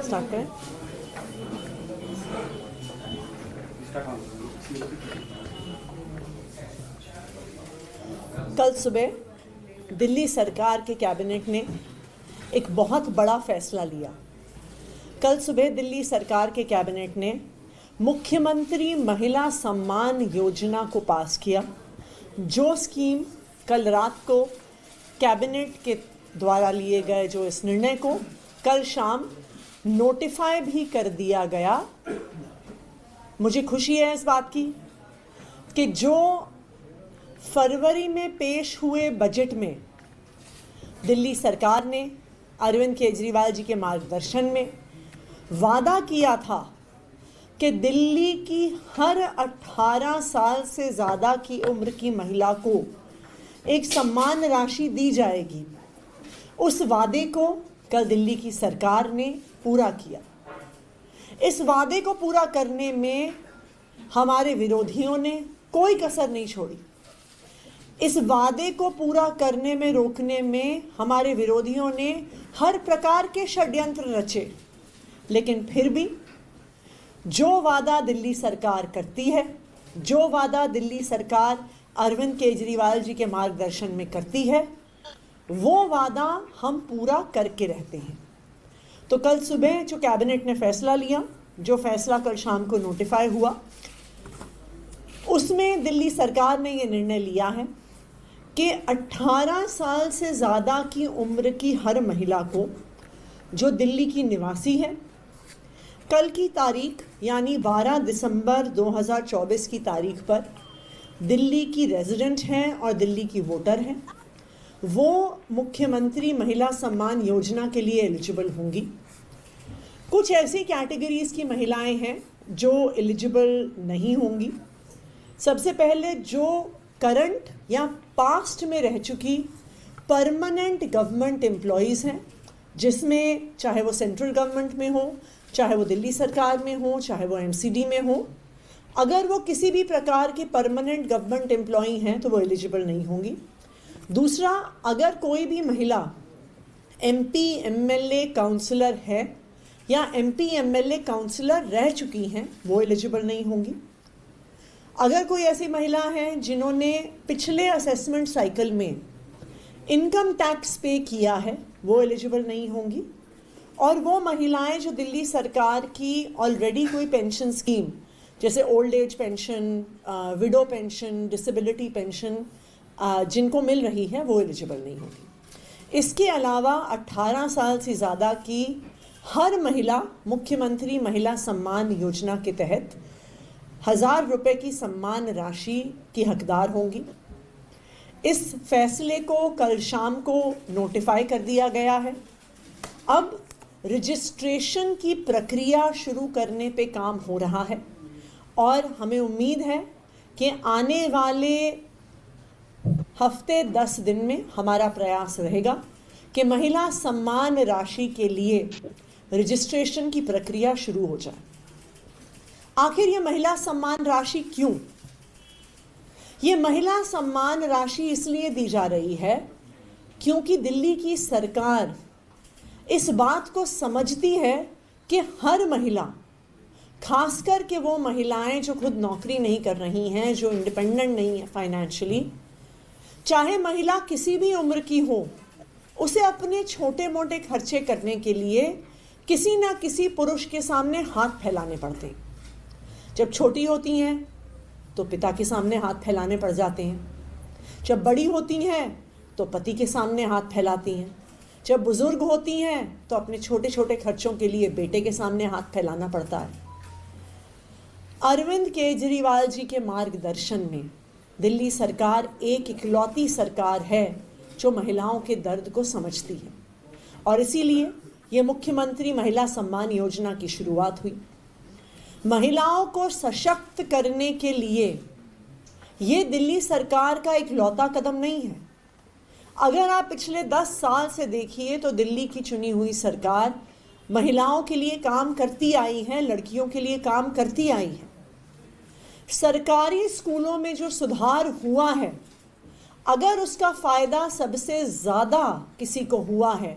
Start करें। कल सुबह दिल्ली सरकार के कैबिनेट ने एक बहुत बड़ा फैसला लिया। कल सुबह दिल्ली सरकार के कैबिनेट ने मुख्यमंत्री महिला सम्मान योजना को पास किया, जो स्कीम कल रात को कैबिनेट के द्वारा लिए गए जो इस निर्णय को कल शाम नोटिफाई भी कर दिया गया। मुझे खुशी है इस बात की कि जो फरवरी में पेश हुए बजट में दिल्ली सरकार ने अरविंद केजरीवाल जी के मार्गदर्शन में वादा किया था कि दिल्ली की हर 18 साल से ज़्यादा की उम्र की महिला को एक सम्मान राशि दी जाएगी, उस वादे को कल दिल्ली की सरकार ने पूरा किया। इस वादे को पूरा करने में हमारे विरोधियों ने कोई कसर नहीं छोड़ी। इस वादे को पूरा करने में रोकने में हमारे विरोधियों ने हर प्रकार के षड्यंत्र रचे, लेकिन फिर भी जो वादा दिल्ली सरकार करती है, जो वादा दिल्ली सरकार अरविंद केजरीवाल जी के मार्गदर्शन में करती है, वो वादा हम पूरा करके रहते हैं। तो कल सुबह जो कैबिनेट ने फैसला लिया, जो फैसला कल शाम को नोटिफाई हुआ, उसमें दिल्ली सरकार ने ये निर्णय लिया है कि 18 साल से ज़्यादा की उम्र की हर महिला को जो दिल्ली की निवासी है, कल की तारीख यानी 12 दिसंबर 2024 की तारीख पर दिल्ली की रेजिडेंट हैं और दिल्ली की वोटर हैं, वो मुख्यमंत्री महिला सम्मान योजना के लिए एलिजिबल होंगी। कुछ ऐसी कैटेगरीज की महिलाएं हैं जो एलिजिबल नहीं होंगी। सबसे पहले जो करंट या पास्ट में रह चुकी परमानेंट गवर्नमेंट एम्प्लॉयज़ हैं, जिसमें चाहे वो सेंट्रल गवर्नमेंट में हो, चाहे वो दिल्ली सरकार में हो, चाहे वो एमसीडी में हो, अगर वो किसी भी प्रकार की परमानेंट गवर्नमेंट एम्प्लॉई हैं तो वो एलिजिबल नहीं होंगी। दूसरा, अगर कोई भी महिला एमपी एमएलए काउंसलर है या एमपी एमएलए काउंसलर रह चुकी हैं, वो एलिजिबल नहीं होंगी। अगर कोई ऐसी महिला है जिन्होंने पिछले असेसमेंट साइकिल में इनकम टैक्स पे किया है, वो एलिजिबल नहीं होंगी। और वो महिलाएं जो दिल्ली सरकार की ऑलरेडी कोई पेंशन स्कीम जैसे old age pension, window pension, disability pension जिनको मिल रही है, वो एलिजिबल नहीं होगी। इसके अलावा 18 साल से ज़्यादा की हर महिला मुख्यमंत्री महिला सम्मान योजना के तहत 1000 रुपये की सम्मान राशि की हकदार होंगी। इस फैसले को कल शाम को नोटिफाई कर दिया गया है। अब रजिस्ट्रेशन की प्रक्रिया शुरू करने पे काम हो रहा है और हमें उम्मीद है कि आने वाले हफ्ते 10 दिन में हमारा प्रयास रहेगा कि महिला सम्मान राशि के लिए रजिस्ट्रेशन की प्रक्रिया शुरू हो जाए। आखिर ये महिला सम्मान राशि क्यों? ये महिला सम्मान राशि इसलिए दी जा रही है क्योंकि दिल्ली की सरकार इस बात को समझती है कि हर महिला, खासकर के वो महिलाएं जो खुद नौकरी नहीं कर रही हैं, जो इंडिपेंडेंट नहीं है फाइनेंशियली, चाहे महिला किसी भी उम्र की हो, उसे अपने छोटे मोटे खर्चे करने के लिए किसी ना किसी पुरुष के सामने हाथ फैलाने पड़ते हैं। जब छोटी होती हैं तो पिता के सामने हाथ फैलाने पड़ जाते हैं, जब बड़ी होती हैं तो पति के सामने हाथ फैलाती हैं, जब बुजुर्ग होती हैं तो अपने छोटे छोटे खर्चों के लिए बेटे के सामने हाथ फैलाना पड़ता है। अरविंद केजरीवाल जी के मार्गदर्शन में दिल्ली सरकार एक इकलौती सरकार है जो महिलाओं के दर्द को समझती है और इसीलिए ये मुख्यमंत्री महिला सम्मान योजना की शुरुआत हुई। महिलाओं को सशक्त करने के लिए ये दिल्ली सरकार का इकलौता कदम नहीं है। अगर आप पिछले 10 साल से देखिए तो दिल्ली की चुनी हुई सरकार महिलाओं के लिए काम करती आई है, लड़कियों के लिए काम करती आई है। सरकारी स्कूलों में जो सुधार हुआ है, अगर उसका फ़ायदा सबसे ज़्यादा किसी को हुआ है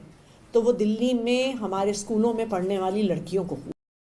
तो वो दिल्ली में हमारे स्कूलों में पढ़ने वाली लड़कियों को हुआ।